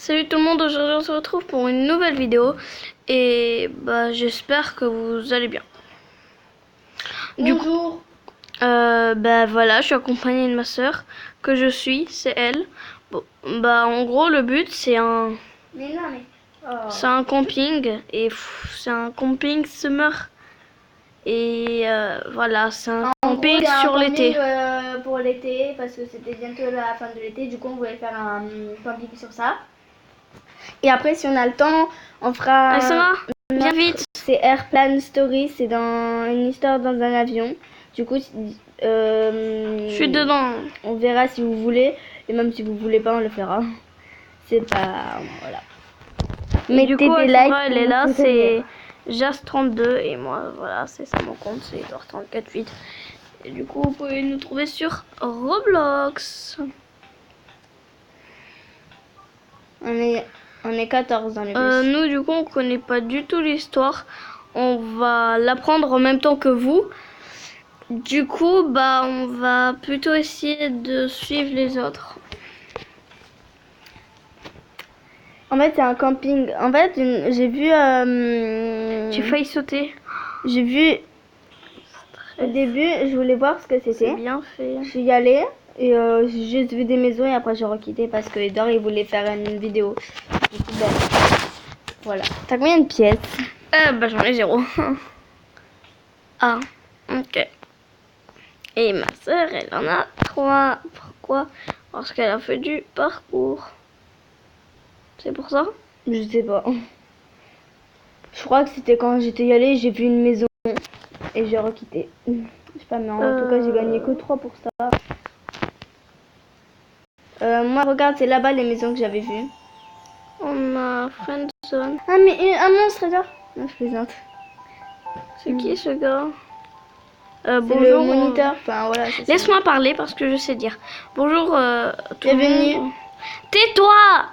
Salut tout le monde, aujourd'hui on se retrouve pour une nouvelle vidéo et j'espère que vous allez bien. Bonjour. Voilà, je suis accompagnée de ma soeur que je suis, c'est elle. Bon, en gros le but c'est un camping et c'est un camping summer et voilà, c'est un camping sur l'été. Pour l'été parce que c'était bientôt la fin de l'été, du coup on voulait faire un camping sur ça. Et après si on a le temps, on fera. Alexandra, viens vite. C'est Airplane Story, c'est dans une histoire dans un avion. Du coup, Je suis dedans. on verra si vous voulez et même si vous voulez pas, on le fera. C'est pas voilà. Mais du coup, Alexandra, elle est là, pour c'est Jas32 et moi, voilà, c'est ça mon compte, c'est Edouard348. Et du coup, vous pouvez nous trouver sur Roblox. On est 14 dans le bus. Nous, du coup, on connaît pas du tout l'histoire. On va l'apprendre en même temps que vous. Du coup, on va plutôt essayer de suivre les autres. En fait, c'est un camping. En fait, j'ai vu. J'ai failli sauter. J'ai vu. Au début, je voulais voir ce que C'est c'était. bien fait. Je suis y allée et j'ai juste vu des maisons et après j'ai requitté parce que Edouard il voulait faire une vidéo. Du coup, voilà. T'as combien de pièces? J'en ai 0. Ah, ok. Et ma soeur, elle en a 3. Pourquoi? Parce qu'elle a fait du parcours. C'est pour ça? Je sais pas. Je crois que c'était quand j'étais y allée, j'ai vu une maison et j'ai requitté. Je sais pas, mais en tout cas, j'ai gagné que 3 pour ça. Moi, regarde, c'est là-bas les maisons que j'avais vues. On a Friendzone. Ah, mais un monstre, Edouard. Non, je plaisante. C'est qui ce gars? C'est Bonjour. le moniteur. Enfin, voilà. Laisse-moi parler parce que je sais dire. Bonjour. Bienvenue. Tais-toi!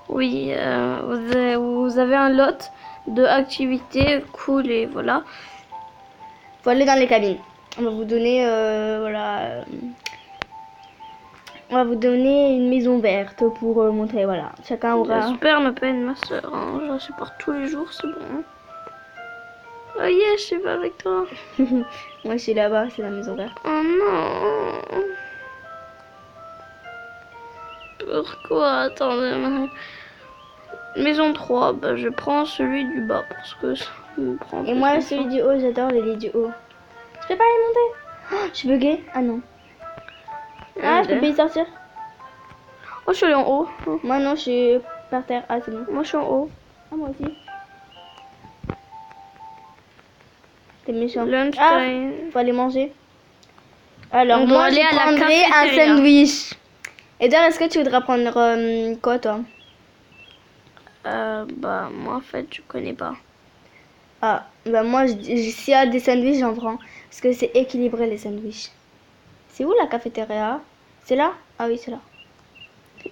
Oui, vous avez un lot de activités cool et voilà. Faut aller dans les cabines. On va vous donner, on va vous donner une maison verte pour montrer, voilà. Chacun aura. J'espère ne pas être ma soeur. Hein. Je la supporte tous les jours, c'est bon. Oh yeah, je suis pas avec toi. Moi, je suis là-bas, c'est la maison verte. Oh non. Pourquoi? Attendez. Maison 3, je prends celui du bas parce que ça me prend. Et moi, celui du haut, j'adore les lits du haut. Je peux pas les monter. Oh, je suis buguée. Ah non. Ah, je peux pas y sortir. Oh, je suis allée en haut. Moi, non, je suis par terre. Ah, c'est bon. Moi, je suis en haut. Ah, moi aussi. T'es méchant. Lunch Ah, time. faut aller manger. Alors, On doit moi, aller je à la prendrai un cafétéria. sandwich. Et d'ailleurs, est-ce que tu voudrais prendre quoi, toi? Moi, en fait, je connais pas. Ah, moi, s'il y a des sandwichs, j'en prends. Parce que c'est équilibré, les sandwichs. C'est où la cafétéria? C'est là? Ah oui, c'est là.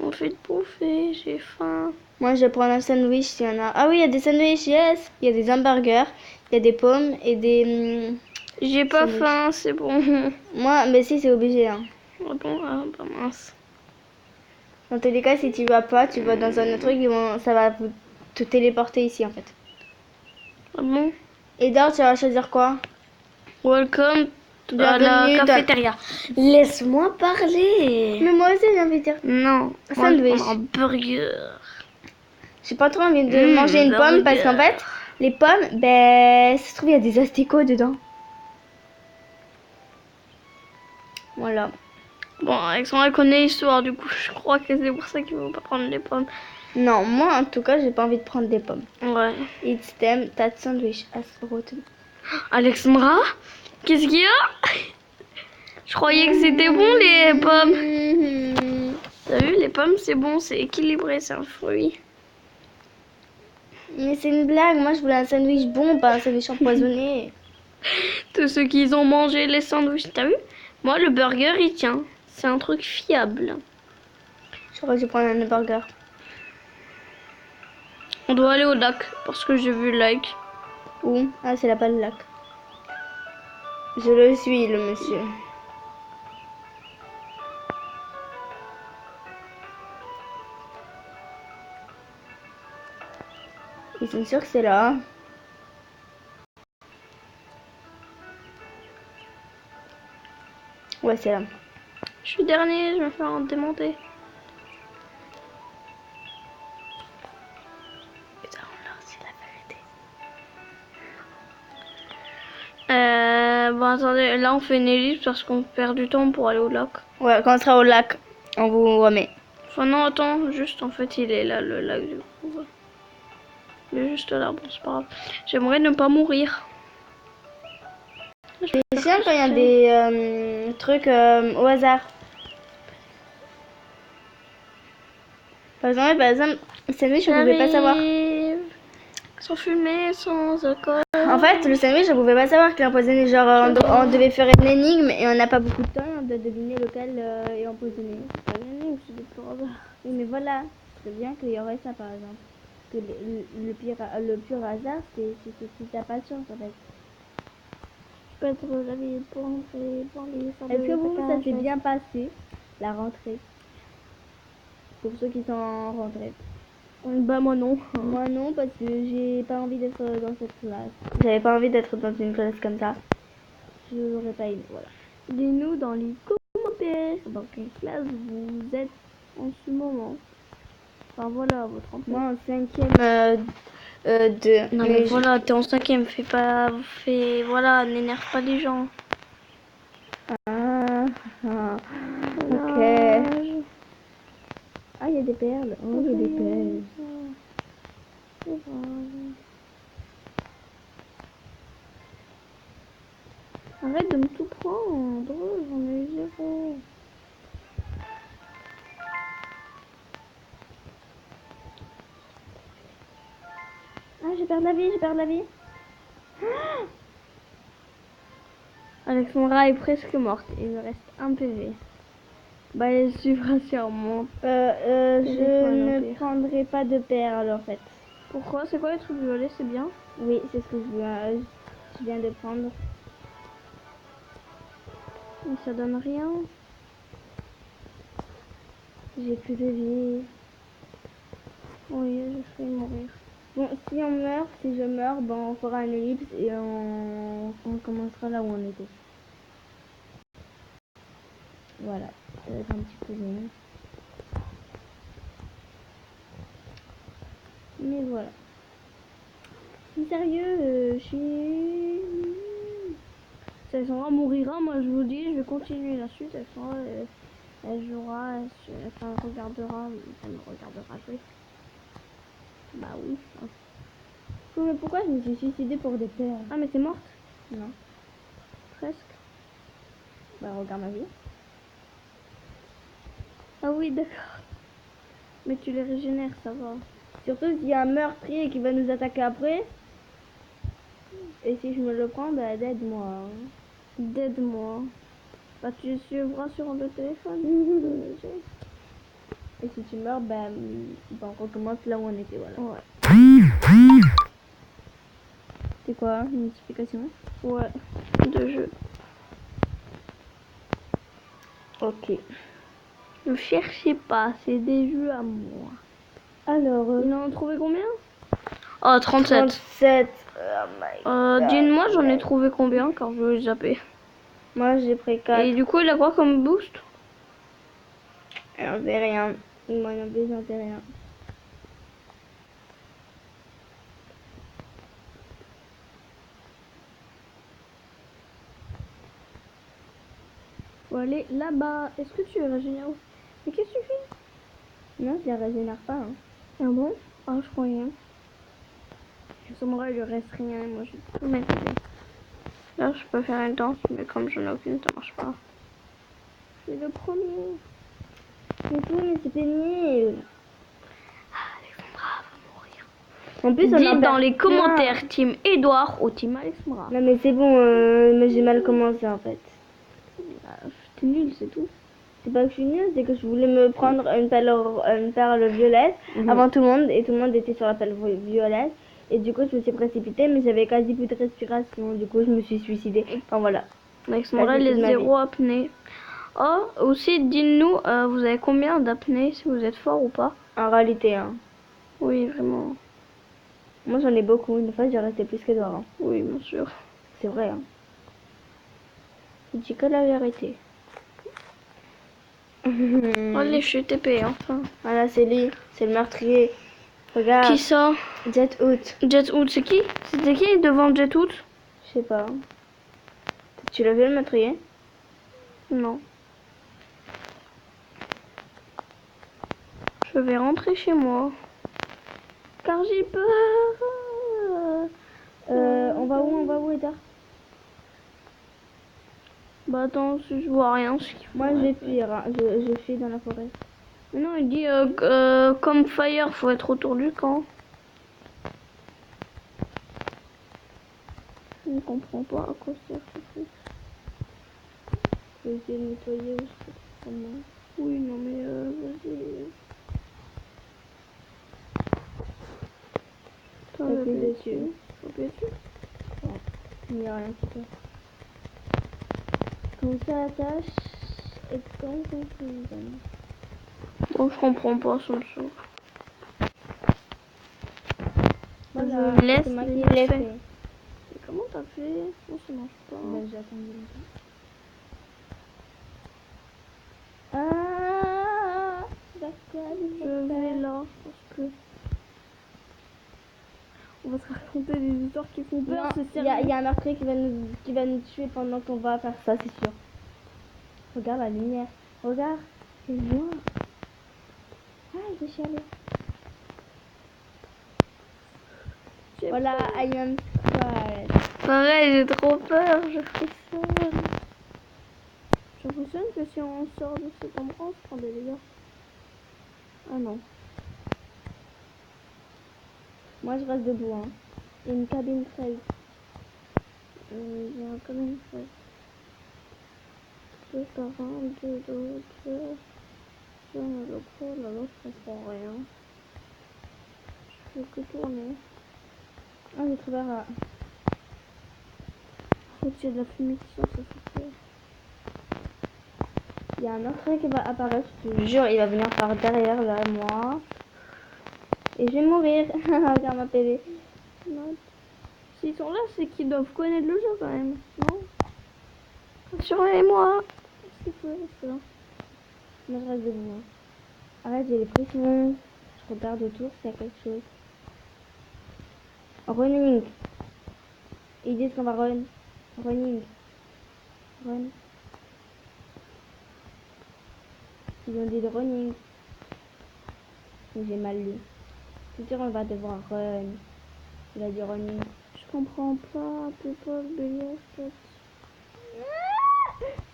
On fait de bouffer, j'ai faim. Moi, je vais prendre un sandwich s'il y en a. Ah oui, il y a des sandwichs, yes. Il y a des hamburgers, il y a des pommes et des... J'ai pas sandwichs. faim, c'est bon. Moi, mais si, c'est obligé. Hein. Ah bon, mince. Dans tous les cas, si tu vas pas, tu vas dans un autre truc, ça va te téléporter ici, en fait. Ah bon? Et d'or, tu vas choisir quoi? Welcome à Bienvenue la dans- cafétéria. Laisse-moi parler. Mais moi aussi, j'ai envie de dire. Non. Un moi, je sandwich. prends un burger. J'ai pas trop envie de manger une pomme parce qu'en fait, les pommes, ça se trouve, il y a des asticots dedans. Voilà. Bon, Alexandra connaît l'histoire, du coup, je crois que c'est pour ça qu'il ne veut pas prendre les pommes. Non, moi, en tout cas, j'ai pas envie de prendre des pommes. Ouais. It's them, that sandwich has rotten. Alexandra, qu'est-ce qu'il y a? Je croyais que c'était bon les pommes. T'as vu, les pommes c'est bon, c'est équilibré, c'est un fruit. Mais c'est une blague, moi je voulais un sandwich bon, pas un sandwich empoisonné. Tous ceux qui ont mangé les sandwichs, t'as vu? Moi le burger il tient, c'est un truc fiable. Je crois que je vais prendre un burger. On doit aller au lac parce que j'ai vu le lac. Où? Ah, c'est là-bas le lac. Je le suis, le monsieur. Ils sont sûrs que c'est là. Hein. Ouais, c'est là. Je suis dernier, je vais me faire démonter. Putain, on leur dit la vérité. Bon, attendez, là on fait une ellipse parce qu'on perd du temps pour aller au lac. Ouais, quand on sera au lac, on vous remet. Enfin, non, attends, juste en fait, il est là, le lac du coup. Ouais. Il est juste là, bon, c'est pas grave. J'aimerais ne pas mourir. C'est chiant quand il y a des trucs au hasard. Par exemple, sandwich, je pouvais pas savoir. Sans fumée, sans alcool. En fait, le sandwich, je pouvais pas savoir qu'il est empoisonné. Genre, on devait faire une énigme et on n'a pas beaucoup de temps. On doit deviner lequel est empoisonné. C'est pas une énigme, c'est des purs hasards. Oui, mais voilà. C'est bien qu'il y aurait ça, par exemple. Que le pur hasard, c'est ta patience, en fait. Je peux être la vie pour entrer, pour les sortes Est-ce de que vous, ça vacances, s'est bien passé, la rentrée? Pour ceux qui sont en rentrée. Bah, moi non. Moi non, parce que j'ai pas envie d'être dans cette classe. J'avais pas envie d'être dans une classe comme ça. Je l'aurais pas aimé, voilà. Dis-nous dans les commentaires dans quelle classe vous êtes en ce moment. Enfin voilà, votre rentrée. Moi en 5e de... Non mais voilà, t'es en 5e, voilà, n'énerve pas les gens. Ah, ok. Ah, il y a des perles. Oh, il y a des perles. Arrête de me tout prendre, j'en ai 0. Ah, j'ai perdu la vie, j'ai perdu la vie. Alexandra est presque morte, il me reste un PV. Bah elle suivra sûrement. Je ne prendrai pas de perles en fait. Pourquoi? C'est quoi les trucs violets? C'est bien? Oui, c'est ce que je viens de prendre. Mais ça donne rien. J'ai plus de vie. Oui, je vais mourir. Bon, si je meurs, ben on fera une ellipse et on commencera là où on était. Voilà, ça va être un petit peu long. Mais voilà. Mais sérieux, je suis... Alexandra mourira, moi je vous dis, je vais continuer la suite. Alexandra, elle jouera, elle regardera, elle me regardera jouer. Bah oui. Mais pourquoi je me suis suicidée pour des perles? Ah mais t'es morte? Non. Presque. Bah regarde ma vie. Ah oui, d'accord. Mais tu les régénères, ça va. Surtout s'il y a un meurtrier qui va nous attaquer après. Et si je me le prends, bah aide-moi. Aide-moi. Bah tu suivras sur le téléphone. Et si tu meurs, bah on recommence là où on était, voilà. Ouais. C'est quoi une notification? Ouais. De jeu. Ok. Ne cherchez pas, c'est des jeux à moi. Alors, Ils en ont trouvé combien? Oh, 37. 37. Oh my God. Dis-moi, j'en ai trouvé combien car je vais zapper. Moi, j'ai pris 4. Et du coup, il a quoi comme boost? J'en sais rien. Moi non plus, j'en sais rien. Faut aller là-bas. Est-ce que tu es régénère? Mais qu'est-ce que tu fais? Non, je les régénère pas. Hein. Ah bon? Ah, je croyais. Moi, il lui reste rien. Moi, je vais tout mettre. Là, je peux faire une danse, mais comme j'en ai aucune, ça marche pas. C'est le premier. Mais tout, mais c'était nul. Alexandra va mourir. En plus, Dites dans les commentaires Team Edouard ou Team Alexandra. Non, mais c'est bon, mais j'ai mal commencé en fait. T'es nul, c'est tout. C'est pas que je suis nulle, c'est que je voulais me prendre une perle violette avant tout le monde, et tout le monde était sur la perle violette. Et du coup, je me suis précipitée, mais j'avais quasi plus de respiration. Du coup, je me suis suicidée. Enfin, voilà. Alexandra, les 0 apnées. Oh, aussi, dites-nous, vous avez combien d'apnées, si vous êtes fort ou pas? En réalité, hein. Oui, vraiment. Moi j'en ai beaucoup, une fois j'ai resté plus que toi. Hein. Oui, bien sûr. C'est vrai. Hein. Je dis que la vérité. Allez, je suis TP, enfin. Voilà, c'est lui, c'est le meurtrier. Regarde. Qui ça? Jet Out. Jethood, c'est qui? C'était qui devant Jethood? Je sais pas. Tu l'as vu le meurtrier? Non. Je vais rentrer chez moi. Car j'ai peur. On va où, Edgar? Bah attends, si je vois rien. Moi je vais fuir, hein. Je fuis dans la forêt. Mais non, il dit comme fire, faut être autour du camp. Je ne comprends pas à quoi sert ce truc. Je vais essayer de nettoyer aussi. Oui, non mais vas-y. T'appuies dessus. Appuie dessus. Ouais. Il n'y a rien qui peut. Quand ça attache et quand ça fonctionne. Bon, je comprends pas son son. Voilà, Je laisse c'est moi qui les l'ai faits. fait. Et comment t'as fait? Non, ça marche pas. Ben, j'ai attendu longtemps. Ah, d'accord, Je vais là parce que on va se raconter des histoires qui font peur. C'est Il sérieux. y a un meurtrier qui va nous tuer pendant qu'on va faire ça, c'est sûr. Regarde la lumière. Regarde, c'est noir. Ah, j'ai chialé. J'ai Voilà, I am scared. pareil, j'ai trop peur. Je frissonne. J'impressionne que si on sort de cet endroit, on se prend des dégâts. Ah non. Moi, je reste debout. Hein. Il y a une cabine 13. Il y a quand même fait 2 par 1, 2 d'autres. Là, là, je comprends rien. Je fais que tourner. Ah, j'ai trouvé un... Faut qu'il y ait de la fumée qui sort, ça fait peur. Il y a un meurtrier qui va apparaître, je te jure, il va venir par derrière là, moi. Et je vais mourir. Regarde ma PV. Non. S'ils sont là, c'est qu'ils doivent connaître le jeu quand même, non? Surveillez-moi. Qu'est-ce qu'il faut rester là? Moi, je reste debout. Hein. Arrête, j'ai les pressions. Je regarde autour s'il y a quelque chose. Running. Ils disent qu'on va run. Running. Run. Ils ont dit de running. Mais j'ai mal lu. C'est sûr, on va devoir run. Il a dit running. Je comprends pas, people, Bélias, peut-être.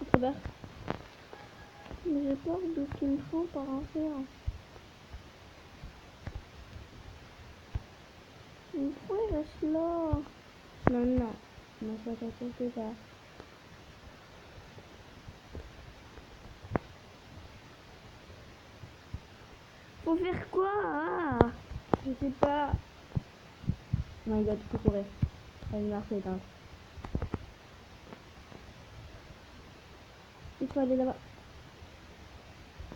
C'est trop peur. Mais j'ai peur de ce qu'il me prend par un fer. Mais pourquoi il reste là? Non, non. Non, ça quelque part. Faut faire quoi? Ah, Je sais pas. Non, il doit tout courir. La lumière s'éteint. Il faut aller là-bas.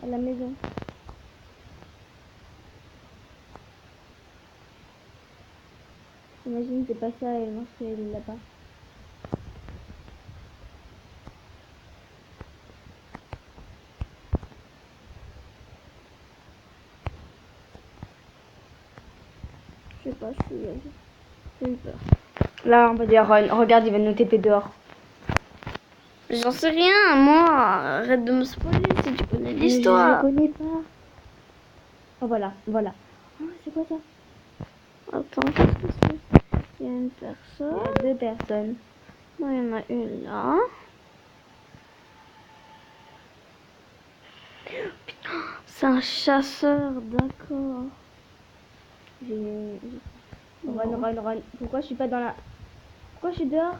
À la maison. Imagine, c'est pas ça et le monstre il est là-bas. je sais pas, j'ai eu peur. Là, on va dire run. Regarde, il va nous TP dehors. J'en sais rien, moi. Arrête de me spoiler si tu connais l'histoire. Je connais pas. Oh, voilà, voilà. Oh, c'est quoi ça? Attends, qu'est-ce que c'est? Il y a une Il y personne. a 2 personnes. Non, il y en a une là. C'est un chasseur, d'accord. Run, run, run. Pourquoi je suis pas dans la... Pourquoi je suis dehors?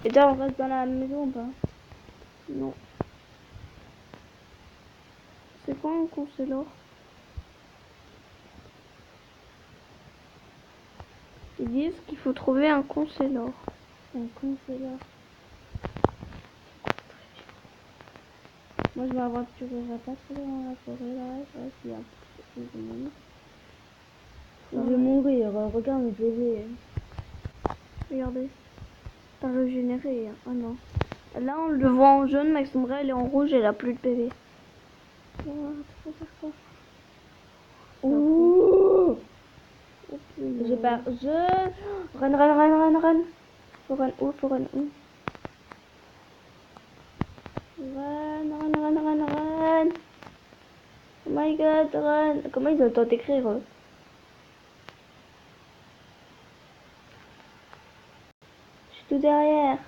Et toi, on reste dans la maison ou pas? Non. C'est quoi un concelor? Ils disent qu'il faut trouver un concelor. Un concelor. Moi, je m'aventurerai pas trop dans la forêt, là. Ça, s'il y a plus de monde. Je vais mourir. Regarde mes PV. Regardez. T'as régénéré. Oh non. Là, on le voit en jaune, mais son vrai, elle est en rouge, elle a plus de PV. Ouh! Okay. Je pars. Run. Faut run où? Run. Oh my god, run. Comment ils ont le temps d'écrire, eux? Je suis tout derrière.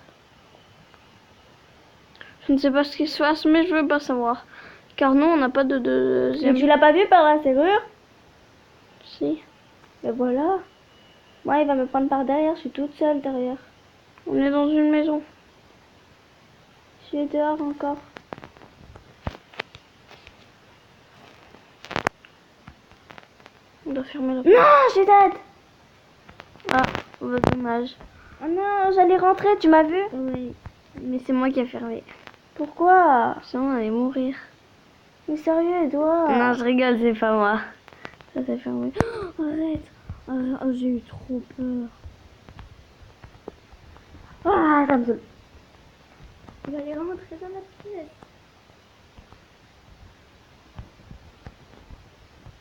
Je ne sais pas ce qui se passe, mais je veux pas savoir. Car nous, on n'a pas de Mais deuxième. tu l'as pas vu par la serrure? Si. Ben voilà. Moi, il va me prendre par derrière. Je suis toute seule derrière. On est dans une maison. Je suis dehors encore. On doit fermer la porte. Non, j'ai dead. Ah, bah, dommage. Oh non, j'allais rentrer. Tu m'as vu? Oui. Mais c'est moi qui ai fermé. Pourquoi? Sinon, on allait mourir. Mais sérieux, toi? Non, je rigole, c'est pas moi. Ça s'est fermé. Oh, arrête. Oh, j'ai eu trop peur. Ah, ça me saoule. Il va aller rentrer dans la pièce.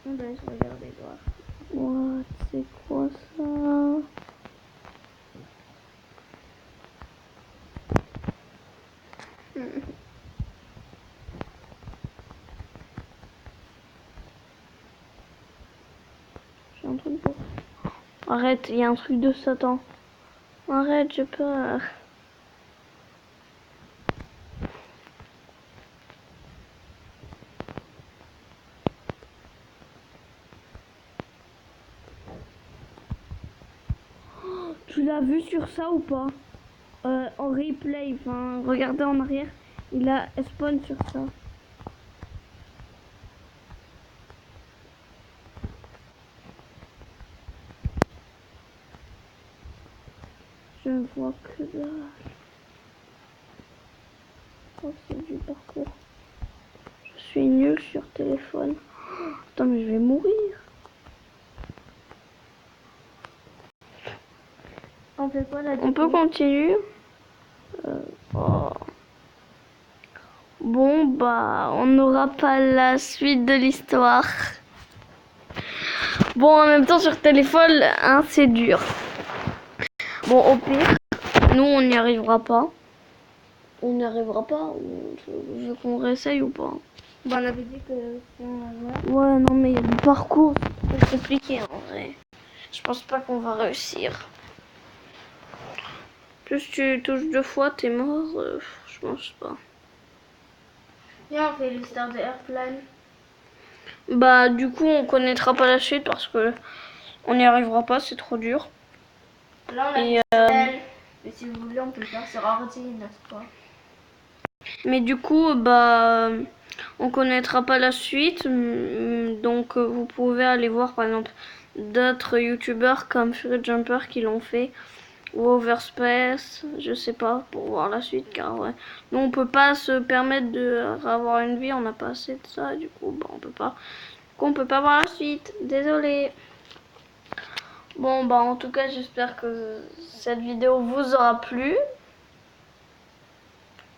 On va se regarder, voir. What? C'est quoi ça? J'ai un truc pour... Arrête, il y a un truc de Satan. Arrête, j'ai peur. Oh, tu l'as vu sur ça ou pas? En replay, enfin, regardez en arrière. Il a spawn sur ça. Je ne vois que dalle. Oh, c'est du parcours. Je suis nulle sur téléphone. Oh, attends, mais je vais mourir. On fait quoi là? On peut continuer. Oh. Bon, bah, on n'aura pas la suite de l'histoire. Bon, en même temps, sur téléphone, hein, c'est dur. Bon, au pire, nous, on n'y arrivera pas. On n'y arrivera pas. Je veux qu'on réessaye ou pas. Bon, on avait dit que si on va. Ouais, non, mais il y a du parcours. C'est trop compliqué, en vrai. Je pense pas qu'on va réussir. Plus tu touches 2 fois, t'es mort. Je pense pas. Viens, on fait l'histoire de Airplane. Bah, du coup, on connaîtra pas la suite parce que on n'y arrivera pas, c'est trop dur. Là, on a Et, mais si vous voulez, on peut le faire sur ordi, n'est-ce pas? Mais du coup, bah, on connaîtra pas la suite. Donc, vous pouvez aller voir, par exemple, d'autres youtubeurs comme Fury Jumper qui l'ont fait. Ou Overspace, je sais pas, pour voir la suite. Car, ouais, nous, on peut pas se permettre d'avoir une vie, on n'a pas assez de ça. Du coup, bah, on peut pas. On peut pas voir la suite. Désolé. Bon, bah, en tout cas, j'espère que cette vidéo vous aura plu.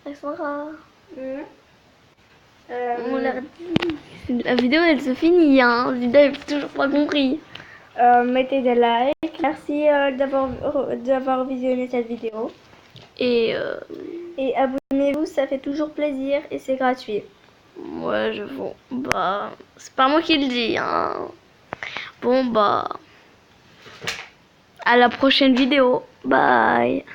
Alexandra. On l'a dit. La vidéo, elle se finit, hein. Vous avez toujours pas compris. Mettez des likes. Merci d'avoir visionné cette vidéo. Et abonnez-vous, ça fait toujours plaisir et c'est gratuit. ouais, je vois. Bah, c'est pas moi qui le dis, hein. Bon, bah, à la prochaine vidéo. Bye.